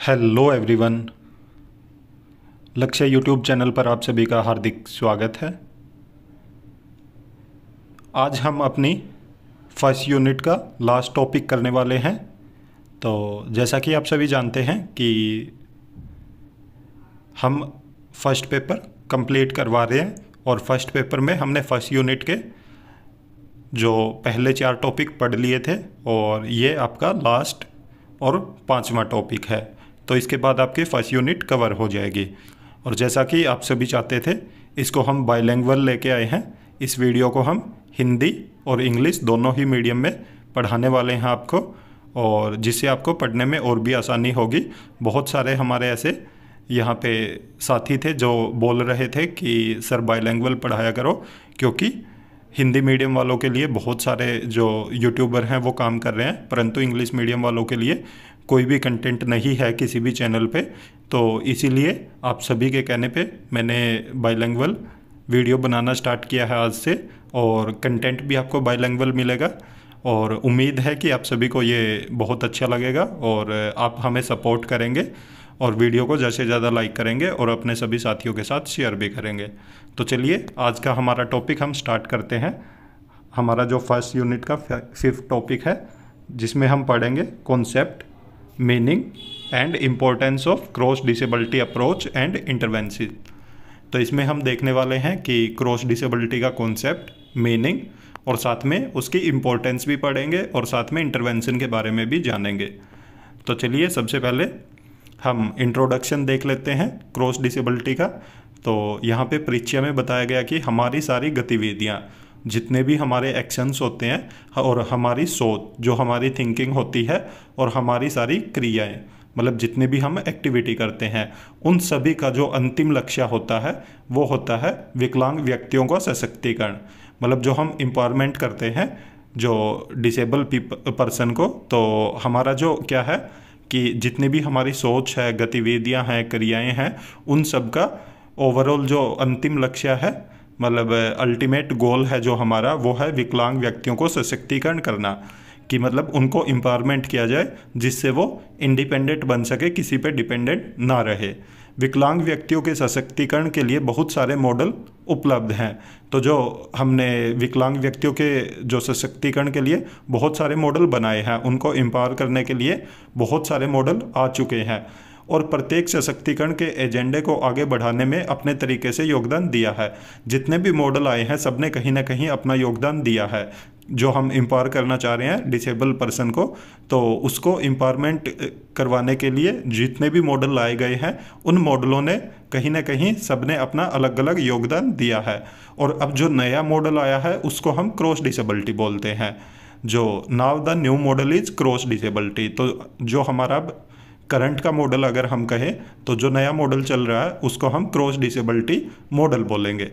Hello everyone. लक्ष्य YouTube channel पर आप सभी का हार्दिक स्वागत है। आज हम अपनी फर्स्ट यूनिट का लास्ट टॉपिक करने वाले हैं। तो जैसा कि आप सभी जानते हैं कि हम फर्स्ट पेपर कंप्लीट करवा रहे हैं और फर्स्ट पेपर में हमने फर्स्ट यूनिट के जो पहले 4 टॉपिक पढ़ लिए थे और ये आपका लास्ट और 5वां टॉपिक है। तो इसके बाद आपकी फर्स्ट यूनिट कवर हो जाएगी। और जैसा कि आप सभी चाहते थे, इसको हम बाइलिंगुअल लेके आए हैं। इस वीडियो को हम हिंदी और इंग्लिश दोनों ही मीडियम में पढ़ाने वाले हैं आपको, और जिससे आपको पढ़ने में और भी आसानी होगी। बहुत सारे हमारे ऐसे यहाँ पे साथी थे जो बोल रहे थे कि सर बाइलिंगुअल पढ़ाया करो, क्योंकि हिंदी मीडियम वालों के लिए बहुत सारे जो यूट्यूबर हैं वो काम कर रहे हैं, परंतु इंग्लिश मीडियम वालों के लिए कोई भी कंटेंट नहीं है किसी भी चैनल पे। तो इसीलिए आप सभी के कहने पे मैंने बाइलिंगुअल वीडियो बनाना स्टार्ट किया है आज से, और कंटेंट भी आपको बाइलिंगुअल मिलेगा। और उम्मीद है कि आप सभी को ये बहुत अच्छा लगेगा और आप हमें सपोर्ट करेंगे और वीडियो को ज़्यादा से ज़्यादा लाइक करेंगे और अपने सभी साथियों के साथ शेयर भी करेंगे। तो चलिए आज का हमारा टॉपिक हम स्टार्ट करते हैं। हमारा जो फर्स्ट यूनिट का 5th टॉपिक है, जिसमें हम पढ़ेंगे concept, meaning and importance of cross disability approach and intervention. तो इसमें हम देखने वाले हैं कि क्रॉस डिसेबिलिटी का कॉन्सेप्ट, मीनिंग और साथ में उसकी इम्पोर्टेंस भी पढ़ेंगे और साथ में इंटरवेंशन के बारे में भी जानेंगे। तो चलिए सबसे पहले हम इंट्रोडक्शन देख लेते हैं क्रॉस डिसेबिलिटी का। तो यहाँ पे परिचय में बताया गया कि हमारी सारी गतिविधियाँ, जितने भी हमारे एक्शंस होते हैं और हमारी सोच, जो हमारी थिंकिंग होती है और हमारी सारी क्रियाएं, मतलब जितने भी हम एक्टिविटी करते हैं, उन सभी का जो अंतिम लक्ष्य होता है वो होता है विकलांग व्यक्तियों का सशक्तिकरण। मतलब जो हम एम्पावरमेंट करते हैं जो डिसेबल पर्सन को, तो हमारा जो क्या है कि जितनी भी हमारी सोच है, गतिविधियां हैं, क्रियाएं हैं, उन सब का ओवरऑल जो अंतिम लक्ष्य है, मतलब अल्टीमेट गोल है जो हमारा, वो है विकलांग व्यक्तियों को सशक्तिकरण करना। कि मतलब उनको एम्पावरमेंट किया जाए जिससे वो इंडिपेंडेंट बन सके, किसी पे डिपेंडेंट ना रहे। विकलांग व्यक्तियों के सशक्तिकरण के लिए बहुत सारे मॉडल उपलब्ध हैं। तो जो हमने विकलांग व्यक्तियों के जो सशक्तिकरण के लिए बहुत सारे मॉडल बनाए हैं, उनको एम्पावर करने के लिए बहुत सारे मॉडल आ चुके हैं, और प्रत्येक सशक्तिकरण के एजेंडे को आगे बढ़ाने में अपने तरीके से योगदान दिया है। जितने भी मॉडल आए हैं, सब ने कहीं ना कहीं अपना योगदान दिया है। जो हम एम्पावर करना चाह रहे हैं डिसेबल पर्सन को, तो उसको एम्पावरमेंट करवाने के लिए जितने भी मॉडल लाए गए हैं, उन मॉडलों ने कहीं ना कहीं सब ने अपना अलग अलग योगदान दिया है। और अब जो नया मॉडल आया है उसको हम क्रॉस डिसेबिलिटी बोलते हैं। जो now the new model is cross disability. तो जो हमारा अब करंट का मॉडल अगर हम कहें, तो जो नया मॉडल चल रहा है उसको हम क्रॉस डिसेबिलिटी मॉडल बोलेंगे।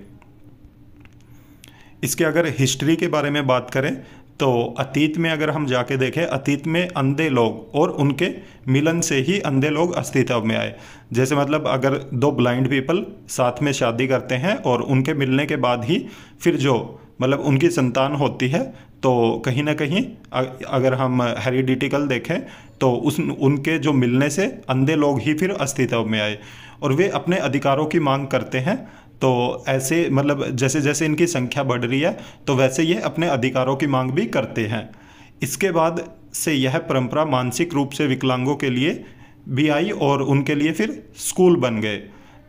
इसके अगर हिस्ट्री के बारे में बात करें, तो अतीत में अगर हम जाके देखें, अतीत में अंधे लोग और उनके मिलन से ही अंधे लोग अस्तित्व में आए। जैसे मतलब अगर 2 ब्लाइंड पीपल साथ में शादी करते हैं और उनके मिलने के बाद ही फिर जो मतलब उनकी संतान होती है, तो कहीं ना कहीं अगर हम हेरिडिटिकल देखें, तो उनके जो मिलने से अंधे लोग ही फिर अस्तित्व में आए और वे अपने अधिकारों की मांग करते हैं। तो ऐसे मतलब जैसे जैसे इनकी संख्या बढ़ रही है, तो वैसे ये अपने अधिकारों की मांग भी करते हैं। इसके बाद से यह परंपरा मानसिक रूप से विकलांगों के लिए भी आई और उनके लिए फिर स्कूल बन गए।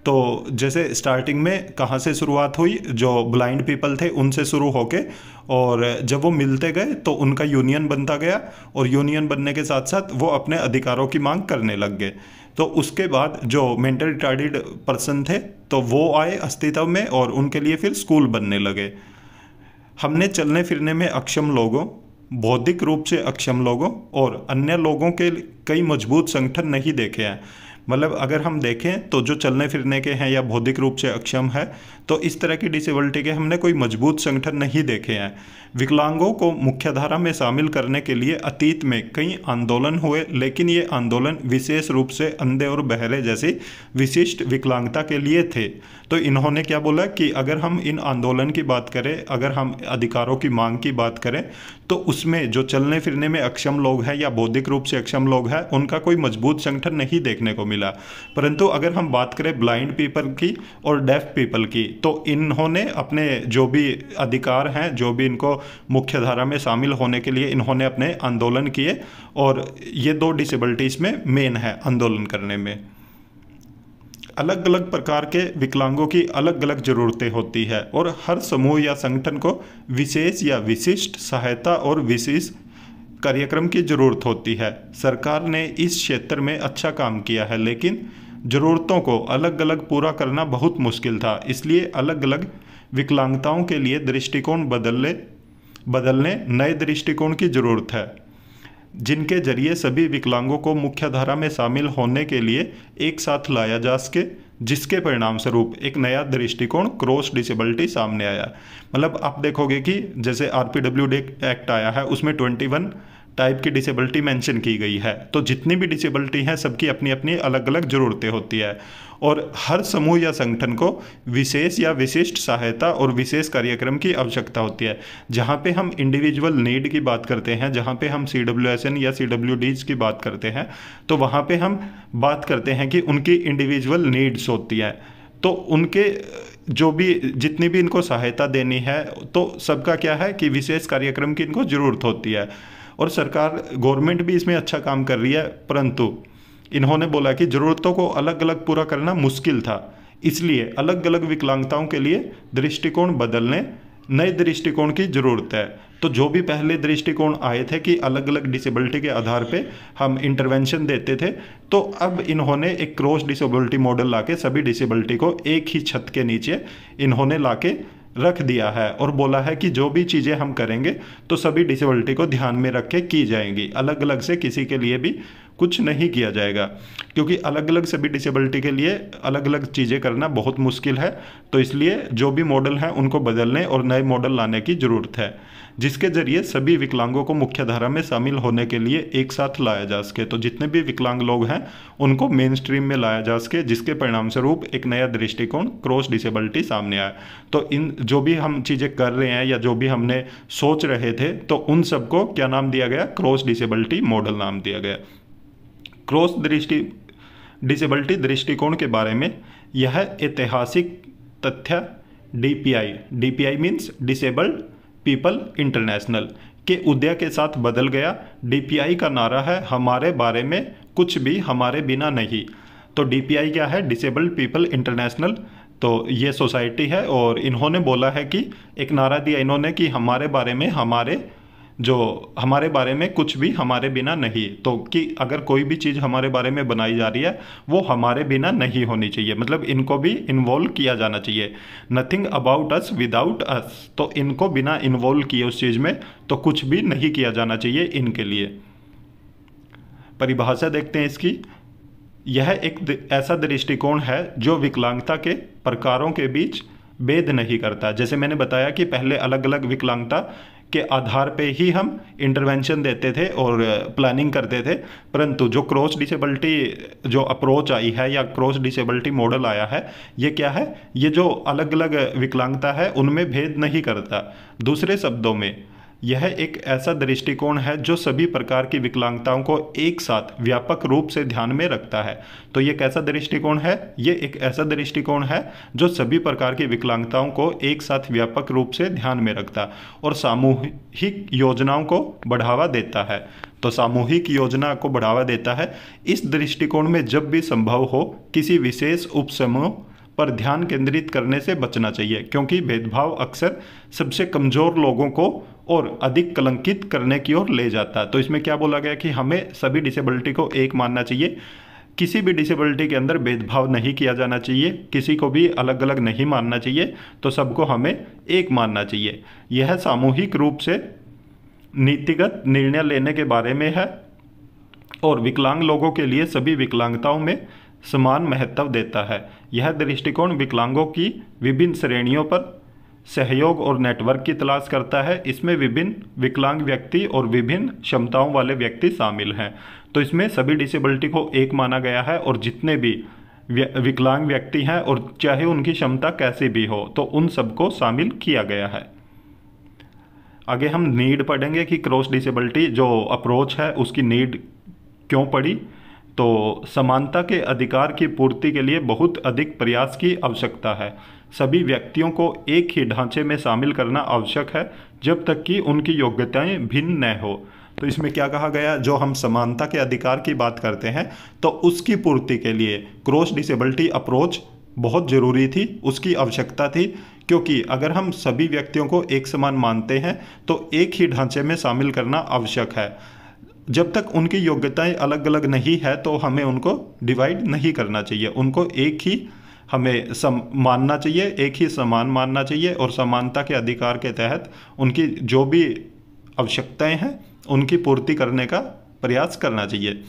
तो जैसे स्टार्टिंग में कहाँ से शुरुआत हुई, जो ब्लाइंड पीपल थे उनसे शुरू होके, और जब वो मिलते गए तो उनका यूनियन बनता गया, और यूनियन बनने के साथ साथ वो अपने अधिकारों की मांग करने लग गए। तो उसके बाद जो मेंटल रिटार्डेड पर्सन थे, तो वो आए अस्तित्व में और उनके लिए फिर स्कूल बनने लगे। हमने चलने फिरने में अक्षम लोगों, बौद्धिक रूप से अक्षम लोगों और अन्य लोगों के कई मजबूत संगठन नहीं देखे हैं। मतलब अगर हम देखें तो जो चलने फिरने के हैं या बौद्धिक रूप से अक्षम है, तो इस तरह की डिसेबिलिटी के हमने कोई मजबूत संगठन नहीं देखे हैं। विकलांगों को मुख्यधारा में शामिल करने के लिए अतीत में कई आंदोलन हुए, लेकिन ये आंदोलन विशेष रूप से अंधे और बहरे जैसी विशिष्ट विकलांगता के लिए थे। तो इन्होंने क्या बोला कि अगर हम इन आंदोलन की बात करें, अगर हम अधिकारों की मांग की बात करें, तो उसमें जो चलने फिरने में अक्षम लोग हैं या बौद्धिक रूप से अक्षम लोग हैं, उनका कोई मजबूत संगठन नहीं देखने को मिला। परंतु अगर हम बात करें ब्लाइंड पीपल की और डेफ पीपल की, तो इन्होंने अपने जो भी अधिकार हैं, जो भी इनको मुख्यधारा में शामिल होने के लिए इन्होंने अपने आंदोलन किए, और ये दो डिसेबिलिटीज़ में मेन है आंदोलन करने में। अलग अलग प्रकार के विकलांगों की अलग अलग ज़रूरतें होती है और हर समूह या संगठन को विशेष या विशिष्ट सहायता और विशेष कार्यक्रम की ज़रूरत होती है। सरकार ने इस क्षेत्र में अच्छा काम किया है, लेकिन ज़रूरतों को अलग अलग पूरा करना बहुत मुश्किल था। इसलिए अलग अलग विकलांगताओं के लिए दृष्टिकोण बदलने नए दृष्टिकोण की ज़रूरत है, जिनके जरिए सभी विकलांगों को मुख्यधारा में शामिल होने के लिए एक साथ लाया जा सके, जिसके परिणाम स्वरूप एक नया दृष्टिकोण क्रॉस डिसेबिलिटी सामने आया। मतलब आप देखोगे कि जैसे RPWD एक्ट आया है, उसमें 21 टाइप की डिसेबिलिटी मेंशन की गई है। तो जितनी भी डिसेबिलिटी हैं, सबकी अपनी अपनी अलग अलग ज़रूरतें होती है, और हर समूह या संगठन को विशेष या विशिष्ट सहायता और विशेष कार्यक्रम की आवश्यकता होती है। जहाँ पे हम इंडिविजुअल नीड की बात करते हैं, जहाँ पे हम CWSN या CWDs की बात करते हैं, तो वहाँ पे हम बात करते हैं कि उनकी इंडिविजुअल नीड्स होती है। तो उनके जो भी जितनी भी इनको सहायता देनी है, तो सबका क्या है कि विशेष कार्यक्रम की इनको ज़रूरत होती है। और सरकार, गवर्नमेंट भी इसमें अच्छा काम कर रही है, परंतु इन्होंने बोला कि ज़रूरतों को अलग अलग पूरा करना मुश्किल था, इसलिए अलग अलग विकलांगताओं के लिए दृष्टिकोण बदलने नए दृष्टिकोण की ज़रूरत है। तो जो भी पहले दृष्टिकोण आए थे कि अलग अलग डिसेबिलिटी के आधार पे हम इंटरवेंशन देते थे, तो अब इन्होंने एक क्रॉस डिसेबिलिटी मॉडल लाके सभी डिसेबिलिटी को एक ही छत के नीचे इन्होंने लाके रख दिया है, और बोला है कि जो भी चीज़ें हम करेंगे तो सभी डिसेबिलिटी को ध्यान में रख के की जाएंगी, अलग अलग से किसी के लिए भी कुछ नहीं किया जाएगा, क्योंकि अलग अलग सभी डिसेबिलिटी के लिए अलग अलग चीज़ें करना बहुत मुश्किल है। तो इसलिए जो भी मॉडल हैं उनको बदलने और नए मॉडल लाने की ज़रूरत है, जिसके ज़रिए सभी विकलांगों को मुख्यधारा में शामिल होने के लिए एक साथ लाया जा सके। तो जितने भी विकलांग लोग हैं उनको मेन स्ट्रीम में लाया जा सके, जिसके परिणाम स्वरूप एक नया दृष्टिकोण क्रॉस डिसेबिलिटी सामने आया। तो इन जो भी हम चीज़ें कर रहे हैं या जो भी हमने सोच रहे थे, तो उन सबको क्या नाम दिया गया? क्रॉस डिसेबिलिटी मॉडल नाम दिया गया। क्रॉस डिसेबिलिटी दृष्टिकोण के बारे में यह ऐतिहासिक तथ्य DPI means disabled people international के उदय के साथ बदल गया। DPI का नारा है हमारे बारे में कुछ भी हमारे बिना नहीं। तो DPI क्या है? Disabled people international. तो ये सोसाइटी है, और इन्होंने बोला है कि एक नारा दिया इन्होंने कि हमारे बारे में कुछ भी हमारे बिना नहीं। तो कि अगर कोई भी चीज़ हमारे बारे में बनाई जा रही है वो हमारे बिना नहीं होनी चाहिए, मतलब इनको भी इन्वॉल्व किया जाना चाहिए। नथिंग अबाउट अस विदाउट अस, तो इनको बिना इन्वॉल्व किए उस चीज़ में तो कुछ भी नहीं किया जाना चाहिए इनके लिए। परिभाषा देखते हैं इसकी। यह एक ऐसा दृष्टिकोण है जो विकलांगता के प्रकारों के बीच भेद नहीं करता। जैसे मैंने बताया कि पहले अलग अलग विकलांगता के आधार पे ही हम इंटरवेंशन देते थे और प्लानिंग करते थे, परंतु जो क्रॉस डिसेबिलिटी जो अप्रोच आई है या क्रॉस डिसेबिलिटी मॉडल आया है, ये क्या है? ये जो अलग अलग विकलांगता है उनमें भेद नहीं करता। दूसरे शब्दों में यह एक ऐसा दृष्टिकोण है जो सभी प्रकार की विकलांगताओं को एक साथ व्यापक रूप से ध्यान में रखता है। तो ये कैसा दृष्टिकोण है? ये एक ऐसा दृष्टिकोण है जो सभी प्रकार की विकलांगताओं को एक साथ व्यापक रूप से ध्यान में रखता और सामूहिक योजनाओं को बढ़ावा देता है। तो सामूहिक योजना को बढ़ावा देता है। इस दृष्टिकोण में जब भी संभव हो किसी विशेष उपसमूह पर ध्यान केंद्रित करने से बचना चाहिए, क्योंकि भेदभाव अक्सर सबसे कमज़ोर लोगों को और अधिक कलंकित करने की ओर ले जाता है। तो इसमें क्या बोला गया कि हमें सभी डिसेबिलिटी को एक मानना चाहिए, किसी भी डिसेबिलिटी के अंदर भेदभाव नहीं किया जाना चाहिए, किसी को भी अलग अलग नहीं मानना चाहिए, तो सबको हमें एक मानना चाहिए। यह सामूहिक रूप से नीतिगत निर्णय लेने के बारे में है और विकलांग लोगों के लिए सभी विकलांगताओं में समान महत्व देता है। यह दृष्टिकोण विकलांगों की विभिन्न श्रेणियों पर सहयोग और नेटवर्क की तलाश करता है। इसमें विभिन्न विकलांग व्यक्ति और विभिन्न क्षमताओं वाले व्यक्ति शामिल हैं। तो इसमें सभी डिसेबिलिटी को एक माना गया है और जितने भी विकलांग व्यक्ति हैं और चाहे उनकी क्षमता कैसी भी हो तो उन सबको शामिल किया गया है। आगे हम नीड पढ़ेंगे कि क्रॉस डिसेबिलिटी जो अप्रोच है उसकी नीड क्यों पड़ी। तो समानता के अधिकार की पूर्ति के लिए बहुत अधिक प्रयास की आवश्यकता है। सभी व्यक्तियों को एक ही ढांचे में शामिल करना आवश्यक है जब तक कि उनकी योग्यताएं भिन्न न हो। तो इसमें क्या कहा गया, जो हम समानता के अधिकार की बात करते हैं तो उसकी पूर्ति के लिए क्रॉस डिसेबिलिटी अप्रोच बहुत ज़रूरी थी, उसकी आवश्यकता थी। क्योंकि अगर हम सभी व्यक्तियों को एक समान मानते हैं तो एक ही ढांचे में शामिल करना आवश्यक है। जब तक उनकी योग्यताएं अलग अलग नहीं है तो हमें उनको डिवाइड नहीं करना चाहिए, उनको एक ही हमें मानना चाहिए, एक ही समान मानना चाहिए और समानता के अधिकार के तहत उनकी जो भी आवश्यकताएं हैं उनकी पूर्ति करने का प्रयास करना चाहिए।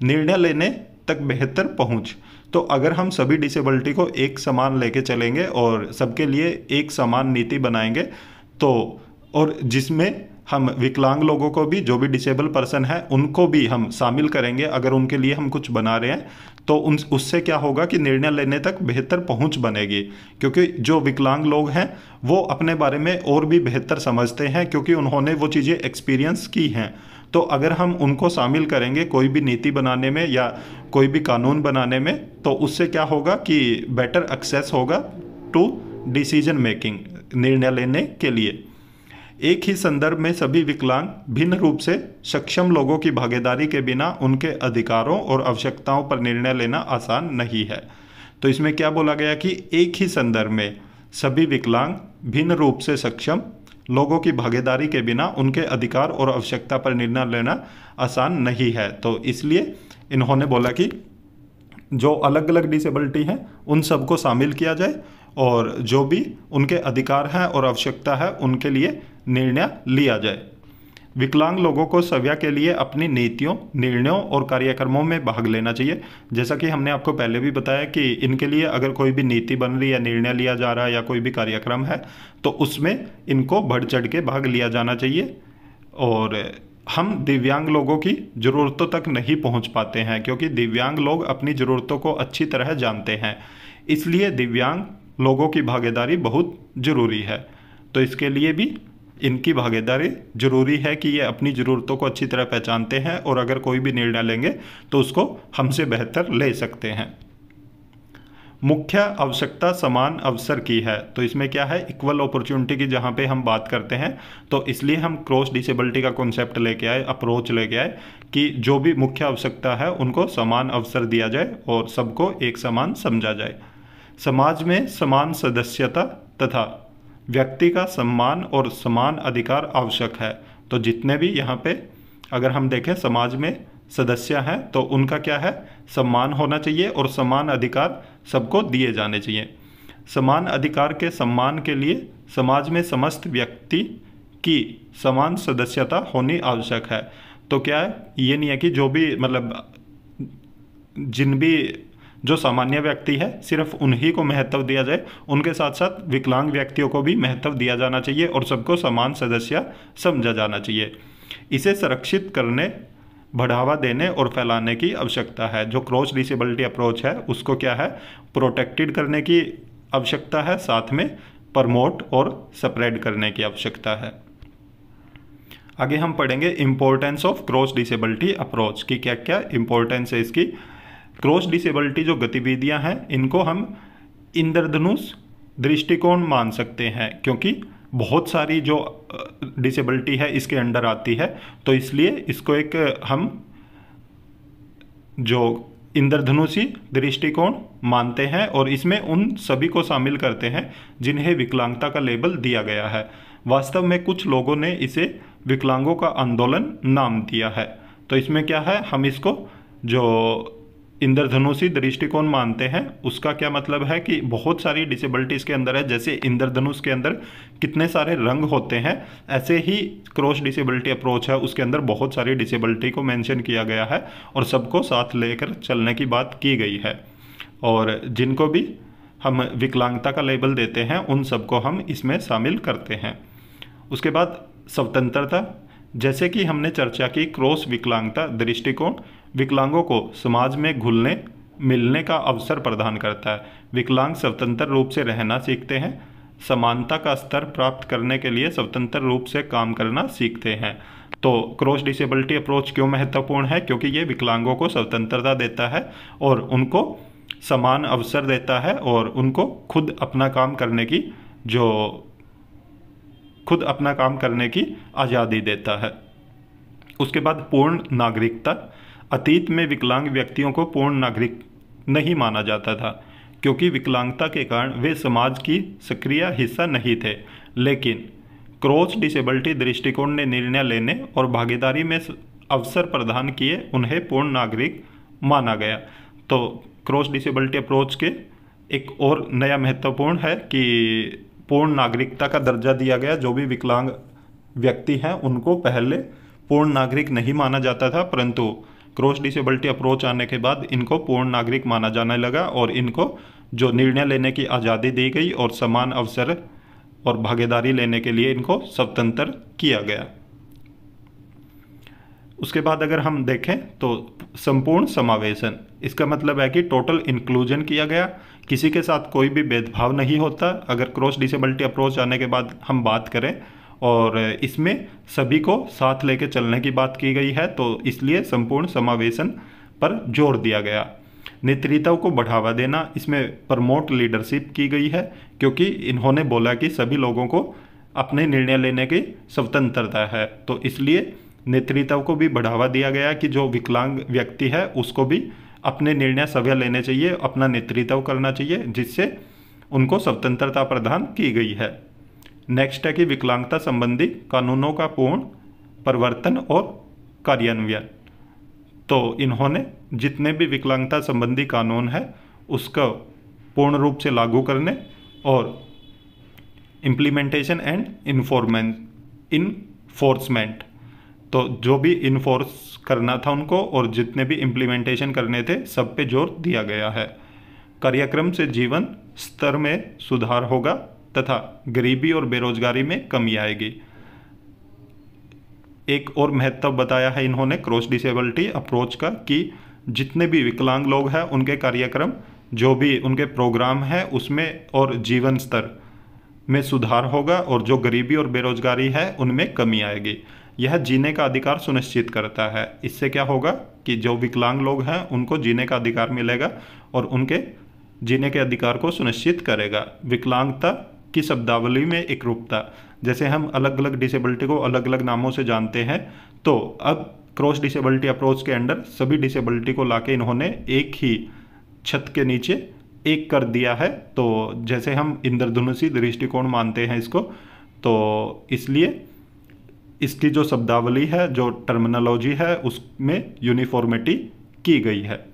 निर्णय लेने तक बेहतर पहुंच। तो अगर हम सभी डिसेबिलिटी को एक समान लेके चलेंगे और सबके लिए एक समान नीति बनाएंगे तो, और जिसमें हम विकलांग लोगों को भी, जो भी डिसेबल पर्सन है उनको भी हम शामिल करेंगे, अगर उनके लिए हम कुछ बना रहे हैं तो उससे क्या होगा कि निर्णय लेने तक बेहतर पहुंच बनेगी। क्योंकि जो विकलांग लोग हैं वो अपने बारे में और भी बेहतर समझते हैं क्योंकि उन्होंने वो चीज़ें एक्सपीरियंस की हैं। तो अगर हम उनको शामिल करेंगे कोई भी नीति बनाने में या कोई भी कानून बनाने में तो उससे क्या होगा कि बेटर एक्सेस होगा टू डिसीजन मेकिंग, निर्णय लेने के लिए। एक ही संदर्भ में सभी विकलांग भिन्न रूप से सक्षम लोगों की भागीदारी के बिना उनके अधिकारों और आवश्यकताओं पर निर्णय लेना आसान नहीं है। तो इसमें क्या बोला गया कि एक ही संदर्भ में सभी विकलांग भिन्न रूप से सक्षम लोगों की भागीदारी के बिना उनके अधिकार और आवश्यकता पर निर्णय लेना आसान नहीं है। तो इसलिए इन्होंने बोला कि जो अलग अलग डिसेबिलिटी हैं उन सबको शामिल किया जाए और जो भी उनके अधिकार हैं और आवश्यकता है उनके लिए निर्णय लिया जाए। विकलांग लोगों को सभ्य के लिए अपनी नीतियों, निर्णयों और कार्यक्रमों में भाग लेना चाहिए। जैसा कि हमने आपको पहले भी बताया कि इनके लिए अगर कोई भी नीति बन रही है, निर्णय लिया जा रहा है या कोई भी कार्यक्रम है तो उसमें इनको बढ़ चढ़ के भाग लिया जाना चाहिए। और हम दिव्यांग लोगों की ज़रूरतों तक नहीं पहुंच पाते हैं क्योंकि दिव्यांग लोग अपनी ज़रूरतों को अच्छी तरह जानते हैं, इसलिए दिव्यांग लोगों की भागीदारी बहुत ज़रूरी है। तो इसके लिए भी इनकी भागीदारी ज़रूरी है कि ये अपनी ज़रूरतों को अच्छी तरह पहचानते हैं और अगर कोई भी निर्णय लेंगे तो उसको हमसे बेहतर ले सकते हैं। मुख्य आवश्यकता समान अवसर की है। तो इसमें क्या है, इक्वल अपॉर्चुनिटी की जहाँ पे हम बात करते हैं तो इसलिए हम क्रॉस डिसेबिलिटी का कॉन्सेप्ट लेके आए, अप्रोच लेके आए कि जो भी मुख्य आवश्यकता है उनको समान अवसर दिया जाए और सबको एक समान समझा जाए। समाज में समान सदस्यता तथा व्यक्ति का सम्मान और समान अधिकार आवश्यक है। तो जितने भी यहाँ पे अगर हम देखें समाज में सदस्य हैं तो उनका क्या है, सम्मान होना चाहिए और समान अधिकार सबको दिए जाने चाहिए। समान अधिकार के सम्मान के लिए समाज में समस्त व्यक्ति की समान सदस्यता होनी आवश्यक है। तो क्या है, ये नहीं है कि जो भी मतलब जो सामान्य व्यक्ति है सिर्फ उन्हीं को महत्व दिया जाए, उनके साथ साथ विकलांग व्यक्तियों को भी महत्व दिया जाना चाहिए और सबको समान सदस्य समझा जाना चाहिए। इसे संरक्षित करने, बढ़ावा देने और फैलाने की आवश्यकता है। जो क्रॉस डिसेबिलिटी अप्रोच है उसको क्या है, प्रोटेक्टेड करने की आवश्यकता है, साथ में प्रमोट और स्प्रेड करने की आवश्यकता है। आगे हम पढ़ेंगे importance of cross disability approach की, क्या क्या इम्पोर्टेंस है इसकी। क्रॉस डिसेबिलिटी जो गतिविधियां हैं इनको हम इंद्रधनुष दृष्टिकोण मान सकते हैं क्योंकि बहुत सारी जो डिसेबिलिटी है इसके अंडर आती है, तो इसलिए इसको एक हम जो इंद्रधनुषी दृष्टिकोण मानते हैं और इसमें उन सभी को शामिल करते हैं जिन्हें विकलांगता का लेबल दिया गया है। वास्तव में कुछ लोगों ने इसे विकलांगों का आंदोलन नाम दिया है। तो इसमें क्या है, हम इसको जो इंद्रधनुषी दृष्टिकोण मानते हैं उसका क्या मतलब है कि बहुत सारी डिसेबिलिटीज़ के अंदर है, जैसे इंद्रधनुष के अंदर कितने सारे रंग होते हैं ऐसे ही क्रॉस डिसेबिलिटी अप्रोच है उसके अंदर बहुत सारी डिसेबिलिटी को मेंशन किया गया है और सबको साथ लेकर चलने की बात की गई है। और जिनको भी हम विकलांगता का लेबल देते हैं उन सबको हम इसमें शामिल करते हैं। उसके बाद स्वतंत्रता, जैसे कि हमने चर्चा की, क्रॉस विकलांगता दृष्टिकोण विकलांगों को समाज में घुलने मिलने का अवसर प्रदान करता है। विकलांग स्वतंत्र रूप से रहना सीखते हैं, समानता का स्तर प्राप्त करने के लिए स्वतंत्र रूप से काम करना सीखते हैं। तो क्रॉस डिसेबिलिटी अप्रोच क्यों महत्वपूर्ण है? क्योंकि ये विकलांगों को स्वतंत्रता देता है और उनको समान अवसर देता है और उनको खुद अपना काम करने की आज़ादी देता है। उसके बाद पूर्ण नागरिकता। अतीत में विकलांग व्यक्तियों को पूर्ण नागरिक नहीं माना जाता था क्योंकि विकलांगता के कारण वे समाज की सक्रिय हिस्सा नहीं थे, लेकिन क्रॉस डिसेबिलिटी दृष्टिकोण ने निर्णय लेने और भागीदारी में अवसर प्रदान किए उन्हें पूर्ण नागरिक माना गया। तो क्रॉस डिसेबिलिटी अप्रोच के एक और नया महत्वपूर्ण है कि पूर्ण नागरिकता का दर्जा दिया गया। जो भी विकलांग व्यक्ति हैं उनको पहले पूर्ण नागरिक नहीं माना जाता था, परंतु क्रॉस डिसेबिलिटी अप्रोच आने के बाद इनको पूर्ण नागरिक माना जाने लगा और इनको जो निर्णय लेने की आज़ादी दी गई और समान अवसर और भागीदारी लेने के लिए इनको स्वतंत्र किया गया। उसके बाद अगर हम देखें तो संपूर्ण समावेशन, इसका मतलब है कि टोटल इंक्लूजन किया गया, किसी के साथ कोई भी भेदभाव नहीं होता। अगर क्रॉस डिसेबिलिटी अप्रोच आने के बाद हम बात करें और इसमें सभी को साथ लेके चलने की बात की गई है, तो इसलिए संपूर्ण समावेशन पर जोर दिया गया। नेतृत्व को बढ़ावा देना, इसमें प्रमोट लीडरशिप की गई है क्योंकि इन्होंने बोला कि सभी लोगों को अपने निर्णय लेने की स्वतंत्रता है, तो इसलिए नेतृत्व को भी बढ़ावा दिया गया कि जो विकलांग व्यक्ति है उसको भी अपने निर्णय स्वयं लेने चाहिए, अपना नेतृत्व करना चाहिए, जिससे उनको स्वतंत्रता प्रदान की गई है। नेक्स्ट है कि विकलांगता संबंधी कानूनों का पूर्ण परिवर्तन और कार्यान्वयन। तो इन्होंने जितने भी विकलांगता संबंधी कानून है उसका पूर्ण रूप से लागू करने और इम्प्लीमेंटेशन एंड इन्फोर्समेंट, तो जो भी इन्फोर्स करना था उनको और जितने भी इम्प्लीमेंटेशन करने थे सब पे जोर दिया गया है। कार्यक्रम से जीवन स्तर में सुधार होगा तथा गरीबी और बेरोजगारी में कमी आएगी। एक और महत्व बताया है इन्होंने क्रॉस डिसेबिलिटी अप्रोच का कि जितने भी विकलांग लोग हैं उनके कार्यक्रम, जो भी उनके प्रोग्राम है उसमें और जीवन स्तर में सुधार होगा और जो गरीबी और बेरोजगारी है उनमें कमी आएगी। यह जीने का अधिकार सुनिश्चित करता है। इससे क्या होगा कि जो विकलांग लोग हैं उनको जीने का अधिकार मिलेगा और उनके जीने के अधिकार को सुनिश्चित करेगा। विकलांगता की शब्दावली में एकरूपता, जैसे हम अलग अलग डिसेबिलिटी को अलग अलग नामों से जानते हैं, तो अब क्रॉस डिसेबिलिटी अप्रोच के अंडर सभी डिसेबिलिटी को लाके इन्होंने एक ही छत के नीचे एक कर दिया है। तो जैसे हम इंद्रधनुषी दृष्टिकोण मानते हैं इसको, तो इसलिए इसकी जो शब्दावली है, जो टर्मिनोलॉजी है, उसमें यूनिफॉर्मिटी की गई है।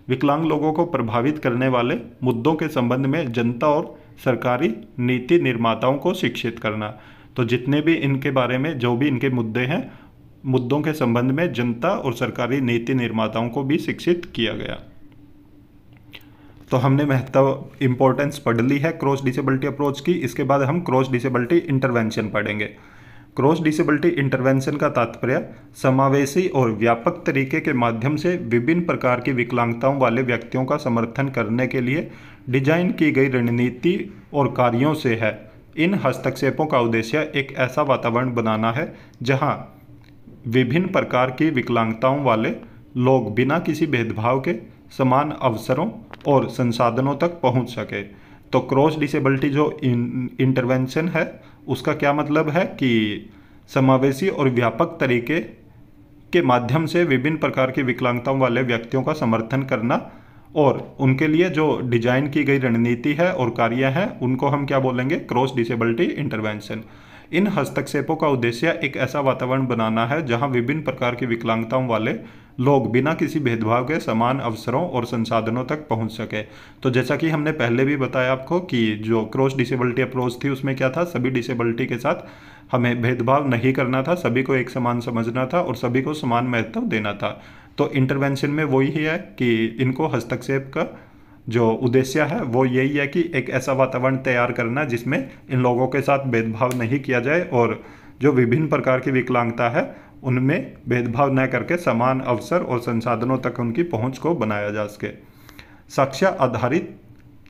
विकलांग लोगों को प्रभावित करने वाले मुद्दों के संबंध में जनता और सरकारी नीति निर्माताओं को शिक्षित करना। तो जितने भी इनके बारे में जो भी इनके मुद्दे हैं, मुद्दों के संबंध में जनता और सरकारी नीति निर्माताओं को भी शिक्षित किया गया। तो हमने महत्व इंपॉर्टेंस पढ़ ली है क्रॉस डिसेबिलिटी अप्रोच की। इसके बाद हम क्रॉस डिसेबिलिटी इंटरवेंशन पढ़ेंगे। क्रॉस डिसेबिलिटी इंटरवेंशन का तात्पर्य समावेशी और व्यापक तरीके के माध्यम से विभिन्न प्रकार की विकलांगताओं वाले व्यक्तियों का समर्थन करने के लिए डिजाइन की गई रणनीति और कार्यों से है। इन हस्तक्षेपों का उद्देश्य एक ऐसा वातावरण बनाना है जहां विभिन्न प्रकार की विकलांगताओं वाले लोग बिना किसी भेदभाव के समान अवसरों और संसाधनों तक पहुंच सके। तो क्रॉस डिसेबिलिटी जो इंटरवेंशन है उसका क्या मतलब है कि समावेशी और व्यापक तरीके के माध्यम से विभिन्न प्रकार की विकलांगताओं वाले व्यक्तियों का समर्थन करना और उनके लिए जो डिजाइन की गई रणनीति है और कार्य है उनको हम क्या बोलेंगे, क्रॉस डिसेबिलिटी इंटरवेंशन। इन हस्तक्षेपों का उद्देश्य एक ऐसा वातावरण बनाना है जहां विभिन्न प्रकार की विकलांगताओं वाले लोग बिना किसी भेदभाव के समान अवसरों और संसाधनों तक पहुंच सके। तो जैसा कि हमने पहले भी बताया आपको कि जो क्रॉस डिसेबिलिटी अप्रोच थी उसमें क्या था, सभी डिसेबिलिटी के साथ हमें भेदभाव नहीं करना था, सभी को एक समान समझना था और सभी को समान महत्व देना था। तो इंटरवेंशन में वही है कि इनको हस्तक्षेप का जो उद्देश्य है वो यही है कि एक ऐसा वातावरण तैयार करना जिसमें इन लोगों के साथ भेदभाव नहीं किया जाए और जो विभिन्न प्रकार की विकलांगता है उनमें भेदभाव न करके समान अवसर और संसाधनों तक उनकी पहुंच को बनाया जा सके। साक्ष्य आधारित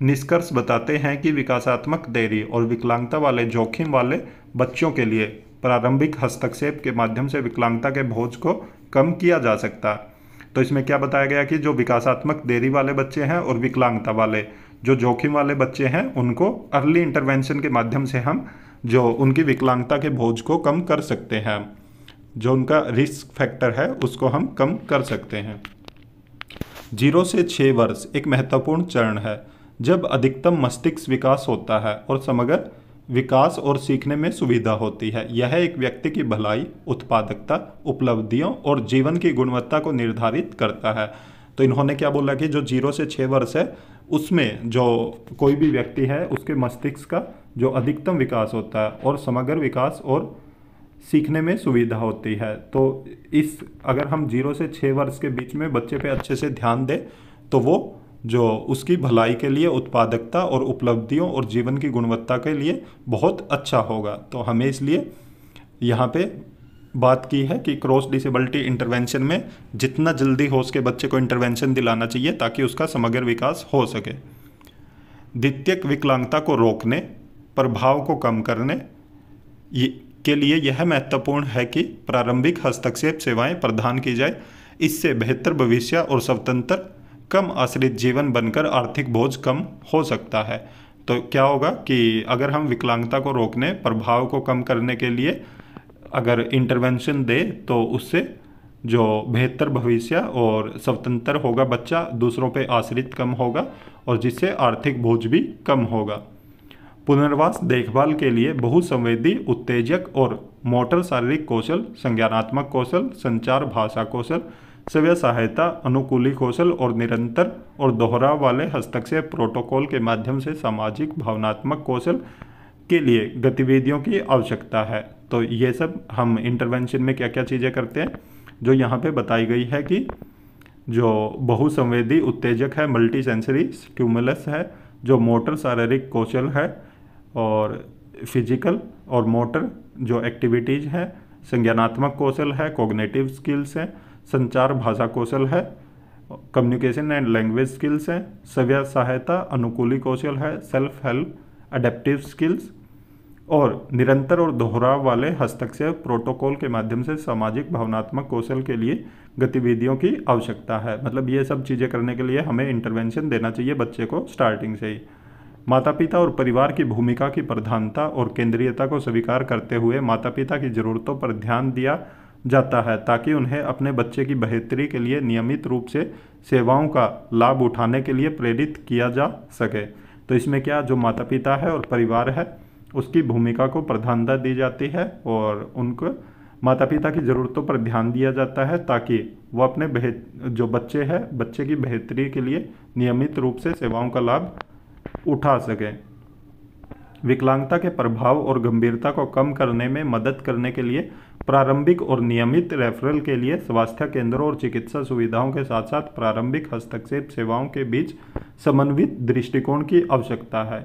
निष्कर्ष बताते हैं कि विकासात्मक देरी और विकलांगता वाले जोखिम वाले बच्चों के लिए प्रारंभिक हस्तक्षेप के माध्यम से विकलांगता के बोझ को कम किया जा सकता है। तो इसमें क्या बताया गया कि जो विकासात्मक देरी वाले बच्चे हैं और विकलांगता वाले जो जोखिम वाले बच्चे हैं उनको अर्ली इंटरवेंशन के माध्यम से हम जो उनकी विकलांगता के बोझ को कम कर सकते हैं, जो उनका रिस्क फैक्टर है उसको हम कम कर सकते हैं। 0 से 6 वर्ष एक महत्वपूर्ण चरण है जब अधिकतम मस्तिष्क विकास होता है और समग्र विकास और सीखने में सुविधा होती है। यह एक व्यक्ति की भलाई, उत्पादकता, उपलब्धियों और जीवन की गुणवत्ता को निर्धारित करता है। तो इन्होंने क्या बोला कि जो 0 से 6 वर्ष है उसमें जो कोई भी व्यक्ति है उसके मस्तिष्क का जो अधिकतम विकास होता है और समग्र विकास और सीखने में सुविधा होती है। तो इस अगर हम 0 से 6 वर्ष के बीच में बच्चे पे अच्छे से ध्यान दें तो वो जो उसकी भलाई के लिए, उत्पादकता और उपलब्धियों और जीवन की गुणवत्ता के लिए बहुत अच्छा होगा। तो हमें इसलिए यहाँ पे बात की है कि क्रॉस डिसेबिलिटी इंटरवेंशन में जितना जल्दी हो उसके बच्चे को इंटरवेंशन दिलाना चाहिए ताकि उसका समग्र विकास हो सके। द्वितीयक विकलांगता को रोकने, प्रभाव को कम करने के लिए यह महत्वपूर्ण है कि प्रारंभिक हस्तक्षेप सेवाएं प्रदान की जाए। इससे बेहतर भविष्य और स्वतंत्र कम आश्रित जीवन बनकर आर्थिक बोझ कम हो सकता है। तो क्या होगा कि अगर हम विकलांगता को रोकने, प्रभाव को कम करने के लिए अगर इंटरवेंशन दे तो उससे जो बेहतर भविष्य और स्वतंत्र होगा बच्चा, दूसरों पे आश्रित कम होगा और जिससे आर्थिक बोझ भी कम होगा। पुनर्वास देखभाल के लिए बहुसंवेदी उत्तेजक और मोटर शारीरिक कौशल, संज्ञानात्मक कौशल, संचार भाषा कौशल, स्वयं सहायता, अनुकूली कौशल और निरंतर और दोहराव वाले हस्तक्षेप प्रोटोकॉल के माध्यम से सामाजिक भावनात्मक कौशल के लिए गतिविधियों की आवश्यकता है। तो ये सब हम इंटरवेंशन में क्या क्या चीज़ें करते हैं जो यहाँ पे बताई गई है कि जो बहुसंवेदी उत्तेजक है, मल्टी सेंसरी स्टिमुलस है, जो मोटर शारीरिक कौशल है और फिजिकल और मोटर जो एक्टिविटीज़ है, संज्ञानात्मक कौशल है, कॉग्निटिव स्किल्स हैं, संचार भाषा कौशल है, कम्युनिकेशन एंड लैंग्वेज स्किल्स हैं, स्वयं सहायता, अनुकूली कौशल है, सेल्फ हेल्प, अडेप्टिव स्किल्स और निरंतर और दोहराव वाले हस्तक्षेप प्रोटोकॉल के माध्यम से सामाजिक भावनात्मक कौशल के लिए गतिविधियों की आवश्यकता है। मतलब ये सब चीज़ें करने के लिए हमें इंटरवेंशन देना चाहिए बच्चे को स्टार्टिंग से ही। माता पिता और परिवार की भूमिका की प्रधानता और केंद्रीयता को स्वीकार करते हुए माता पिता की ज़रूरतों पर ध्यान दिया जाता है ताकि उन्हें अपने बच्चे की बेहतरी के लिए नियमित रूप से सेवाओं का लाभ उठाने के लिए प्रेरित किया जा सके। तो इसमें क्या जो माता पिता है और परिवार है उसकी भूमिका को प्रधानता दी जाती है और उनको माता पिता की ज़रूरतों पर ध्यान दिया जाता है ताकि वो अपने जो बच्चे हैं बच्चे की बेहतरी के लिए नियमित रूप से सेवाओं का लाभ उठा सकें। विकलांगता के प्रभाव और गंभीरता को कम करने में मदद करने के लिए प्रारंभिक और नियमित रेफरल के लिए स्वास्थ्य केंद्रों और चिकित्सा सुविधाओं के साथ साथ प्रारंभिक हस्तक्षेप सेवाओं के बीच समन्वित दृष्टिकोण की आवश्यकता है।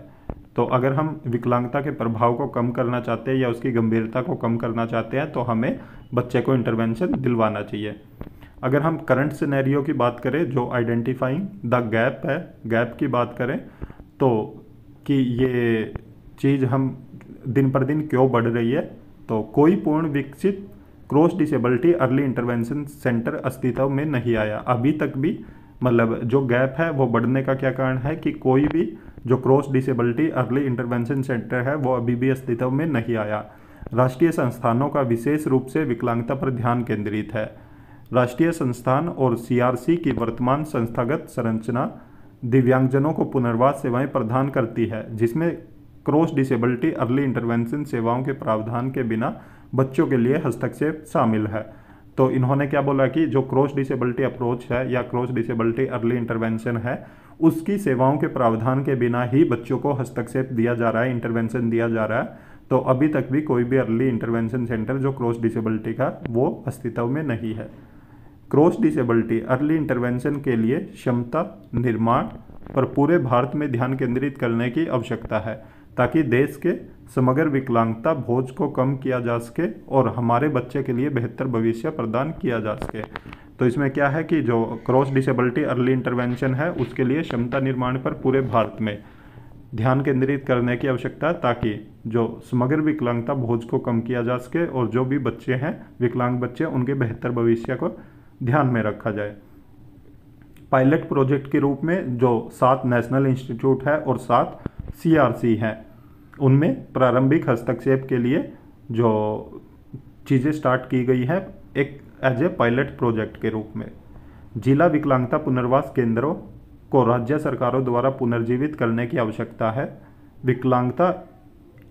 तो अगर हम विकलांगता के प्रभाव को कम करना चाहते हैं या उसकी गंभीरता को कम करना चाहते हैं तो हमें बच्चे को इंटरवेंशन दिलवाना चाहिए। अगर हम करंट सिनेरियो की बात करें जो आइडेंटिफाइंग द गैप है, गैप की बात करें तो कि ये चीज़ हम दिन पर दिन क्यों बढ़ रही है, तो कोई पूर्ण विकसित cross disability early intervention centre अस्तित्व में नहीं आया अभी तक भी। मतलब जो गैप है वो बढ़ने का क्या कारण है कि कोई भी जो cross disability early intervention centre है वो अभी भी अस्तित्व में नहीं आया। राष्ट्रीय संस्थानों का विशेष रूप से विकलांगता पर ध्यान केंद्रित है। राष्ट्रीय संस्थान और CRC की वर्तमान संस्थागत संरचना दिव्यांगजनों को पुनर्वास सेवाएं प्रदान करती है जिसमें क्रॉस डिसेबिलिटी अर्ली इंटरवेंशन सेवाओं के प्रावधान के बिना बच्चों के लिए हस्तक्षेप शामिल है। तो इन्होंने क्या बोला कि जो क्रॉस डिसेबिलिटी अप्रोच है या क्रॉस डिसेबिलिटी अर्ली इंटरवेंशन है उसकी सेवाओं के प्रावधान के बिना ही बच्चों को हस्तक्षेप दिया जा रहा है, इंटरवेंशन दिया जा रहा है। तो अभी तक भी कोई भी अर्ली इंटरवेंशन सेंटर जो क्रॉस डिसेबिलिटी का वो अस्तित्व में नहीं है। क्रॉस डिसेबिलिटी अर्ली इंटरवेंशन के लिए क्षमता निर्माण, पर पूरे भारत में ध्यान केंद्रित करने की आवश्यकता है ताकि देश के समग्र विकलांगता बोझ को कम किया जा सके और हमारे बच्चे के लिए बेहतर भविष्य प्रदान किया जा सके। तो इसमें क्या है कि जो क्रॉस डिसेबिलिटी अर्ली इंटरवेंशन है उसके लिए क्षमता निर्माण पर पूरे भारत में ध्यान केंद्रित करने की आवश्यकता है ताकि जो समग्र विकलांगता बोझ को कम किया जा सके और जो भी बच्चे हैं विकलांग बच्चे उनके बेहतर भविष्य को ध्यान में रखा जाए। पायलट प्रोजेक्ट के रूप में जो 7 नेशनल इंस्टीट्यूट है और 7 CRC हैं उनमें प्रारंभिक हस्तक्षेप के लिए जो चीज़ें स्टार्ट की गई है एक एज ए पायलट प्रोजेक्ट के रूप में। जिला विकलांगता पुनर्वास केंद्रों को राज्य सरकारों द्वारा पुनर्जीवित करने की आवश्यकता है। विकलांगता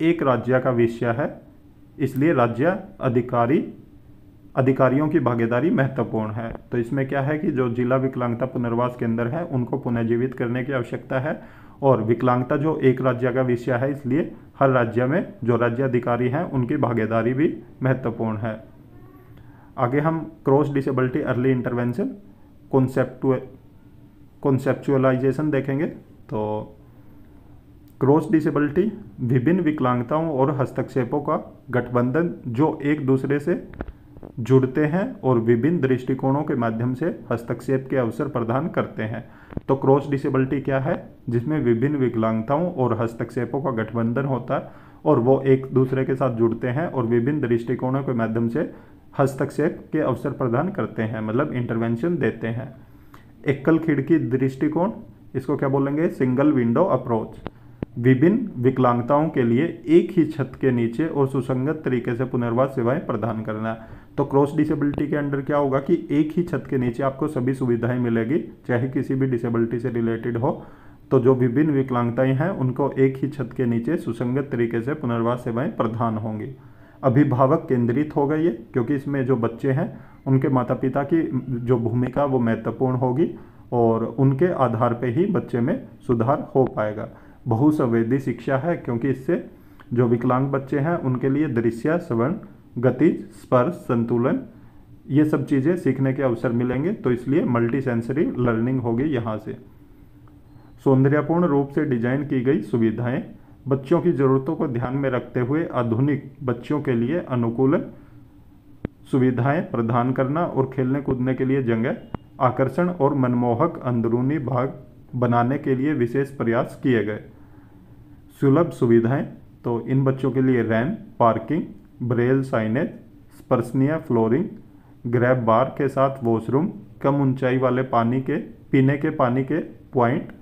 एक राज्य का विषय है, इसलिए राज्य अधिकारियों की भागीदारी महत्वपूर्ण है। तो इसमें क्या है कि जो जिला विकलांगता पुनर्वास केंद्र है उनको पुनर्जीवित करने की आवश्यकता है और विकलांगता जो एक राज्य का विषय है इसलिए हर राज्य में जो राज्य अधिकारी हैं उनकी भागीदारी भी महत्वपूर्ण है। आगे हम cross disability early intervention conceptualisation देखेंगे। तो क्रॉस डिसेबिलिटी विभिन्न विकलांगताओं और हस्तक्षेपों का गठबंधन जो एक दूसरे से जुड़ते हैं और विभिन्न दृष्टिकोणों के माध्यम से हस्तक्षेप के अवसर प्रदान करते हैं। तो क्रॉस डिसेबिलिटी क्या है, जिसमें विभिन्न विकलांगताओं और हस्तक्षेपों का गठबंधन होता है और वो एक दूसरे के साथ जुड़ते हैं और विभिन्न दृष्टिकोणों के माध्यम से हस्तक्षेप के अवसर प्रदान करते हैं, मतलब इंटरवेंशन देते हैं। एकल खिड़की दृष्टिकोण, इसको क्या बोलेंगे, सिंगल विंडो अप्रोच। विभिन्न विकलांगताओं के लिए एक ही छत के नीचे और सुसंगत तरीके से पुनर्वास सेवाएं प्रदान करना। तो क्रॉस डिसेबिलिटी के अंडर क्या होगा कि एक ही छत के नीचे आपको सभी सुविधाएं मिलेगी, चाहे किसी भी डिसेबिलिटी से रिलेटेड हो। तो जो विभिन्न विकलांगताएं हैं उनको एक ही छत के नीचे सुसंगत तरीके से पुनर्वास सेवाएं प्रदान होंगी। अभिभावक केंद्रित होगा ये, क्योंकि इसमें जो बच्चे हैं उनके माता पिता की जो भूमिका वो महत्वपूर्ण होगी और उनके आधार पे ही बच्चे में सुधार हो पाएगा। बहुसंवेदी शिक्षा है, क्योंकि इससे जो विकलांग बच्चे हैं उनके लिए दृश्य, श्रवण, गति, स्पर्श, संतुलन ये सब चीज़ें सीखने के अवसर मिलेंगे। तो इसलिए मल्टी सेंसरी लर्निंग होगी यहाँ से। सौंदर्यपूर्ण रूप से डिजाइन की गई सुविधाएं, बच्चों की ज़रूरतों को ध्यान में रखते हुए आधुनिक बच्चों के लिए अनुकूल सुविधाएं प्रदान करना और खेलने कूदने के लिए जगह, आकर्षण और मनमोहक अंदरूनी भाग बनाने के लिए विशेष प्रयास किए गए। सुलभ सुविधाएं, तो इन बच्चों के लिए रैंप, पार्किंग, ब्रेल साइनेज, स्पर्शनीय फ्लोरिंग, ग्रैब बार के साथ वॉशरूम, कम ऊंचाई वाले पीने के पानी के पॉइंट,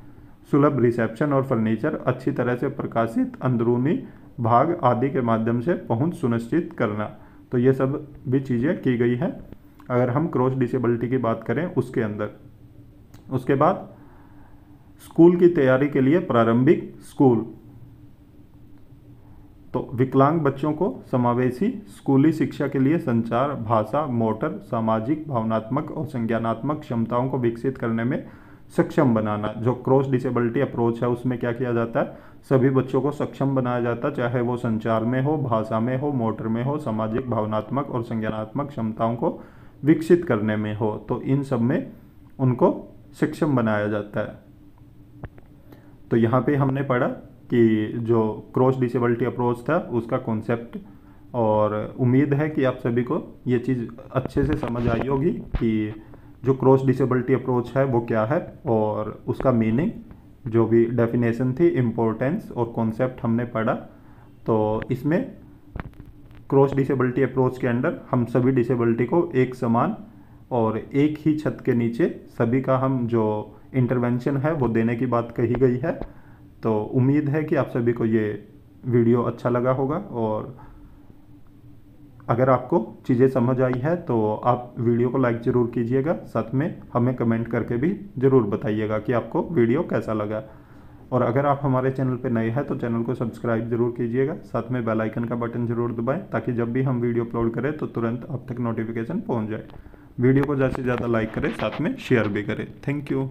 सुलभ रिसेप्शन और फर्नीचर, अच्छी तरह से प्रकाशित अंदरूनी भाग आदि के माध्यम से पहुंच सुनिश्चित करना। तो ये सब भी चीज़ें की गई हैं अगर हम क्रॉस डिसेबिलिटी की बात करें उसके अंदर। उसके बाद स्कूल की तैयारी के लिए प्रारंभिक स्कूल, तो विकलांग बच्चों को समावेशी स्कूली शिक्षा के लिए संचार, भाषा, मोटर, सामाजिक, भावनात्मक और संज्ञानात्मक क्षमताओं को विकसित करने में सक्षम बनाना। जो क्रॉस डिसेबिलिटी अप्रोच है उसमें क्या किया जाता है, सभी बच्चों को सक्षम बनाया जाता है, चाहे वो संचार में हो, भाषा में हो, मोटर में हो, सामाजिक, भावनात्मक और संज्ञानात्मक क्षमताओं को विकसित करने में हो। तो इन सब में उनको सक्षम बनाया जाता है। तो यहाँ पे हमने पढ़ा कि जो क्रॉस डिसेबिलिटी अप्रोच था उसका कॉन्सेप्ट, और उम्मीद है कि आप सभी को ये चीज़ अच्छे से समझ आई होगी कि जो क्रॉस डिसेबिलिटी अप्रोच है वो क्या है और उसका मीनिंग, जो भी डेफिनेशन थी, इम्पोर्टेंस और कॉन्सेप्ट हमने पढ़ा। तो इसमें क्रॉस डिसेबिलिटी अप्रोच के अंडर हम सभी डिसेबिलिटी को एक समान और एक ही छत के नीचे सभी का हम जो इंटरवेंशन है वो देने की बात कही गई है। तो उम्मीद है कि आप सभी को ये वीडियो अच्छा लगा होगा, और अगर आपको चीज़ें समझ आई है तो आप वीडियो को लाइक ज़रूर कीजिएगा, साथ में हमें कमेंट करके भी ज़रूर बताइएगा कि आपको वीडियो कैसा लगा। और अगर आप हमारे चैनल पर नए हैं तो चैनल को सब्सक्राइब जरूर कीजिएगा, साथ में बेल आइकन का बटन जरूर दबाएं ताकि जब भी हम वीडियो अपलोड करें तो तुरंत आप तक नोटिफिकेशन पहुंच जाए। वीडियो को ज़्यादा से ज़्यादा लाइक करें, साथ में शेयर भी करें। Thank you.